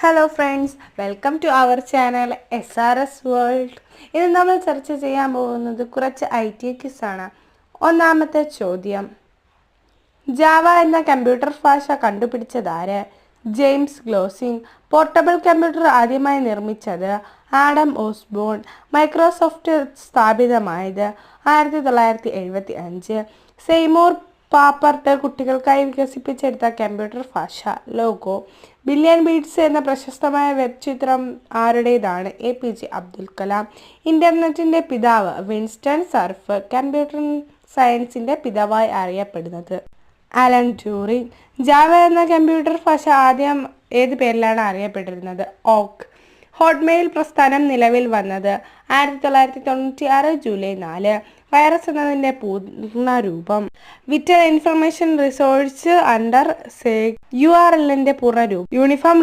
Hello friends, welcome to our channel SRS world. ഇന്ന് നമ്മൾ ചർച്ച ചെയ്യാൻ പോകുന്നത് കുറച്ച് ITKs ആണ്. ഒന്നാമത്തെ ചോദ്യം, ജാവ എന്ന കമ്പ്യൂട്ടർ ഭാഷ കണ്ടുപിടിച്ചതാര്? ജെയിംസ് ഗ്ലോസിംഗ്. പോർട്ടബിൾ കമ്പ്യൂട്ടർ ആദ്യമായി നിർമ്മിച്ചത് ആഡം ഓസ്ബോൺ. മൈക്രോസോഫ്റ്റ് സ്ഥാപിതമായത് 1975. സെയ്മൂർ പാപ്പർട്ട് കുട്ടികൾക്കായി വികസിപ്പിച്ചെടുത്ത കമ്പ്യൂട്ടർ ഭാഷ ലോഗോ. ബില്യൺ ബീറ്റ്സ് എന്ന പ്രശസ്തമായ വെബ് ചിത്രം ആരുടേതാണ്? APJ അബ്ദുൽ കലാം. ഇന്റർനെറ്റിന്റെ പിതാവ് വിൻസ്റ്റൺ സർഫ്. കമ്പ്യൂട്ടർ സയൻസിന്റെ പിതാവായി അറിയപ്പെടുന്നത് അലൻ ട്യൂറിംഗ്. ജാവ എന്ന കമ്പ്യൂട്ടർ ഭാഷ ആദ്യം ഏത് പേരിലാണ് അറിയപ്പെട്ടിരുന്നത്? ഓക്ക്. ഹോട്ട്മെയിൽ പ്രസ്ഥാനം നിലവിൽ വന്നത് 1996 ജൂലൈ 4. വൈറസ് എന്നതിന്റെ പൂർണ്ണരൂപം? വിറ്റൽ ഇൻഫർമേഷൻ റിസോഴ്സ് അണ്ടർ URLന്റെ പൂർണ്ണരൂപം? യൂണിഫോം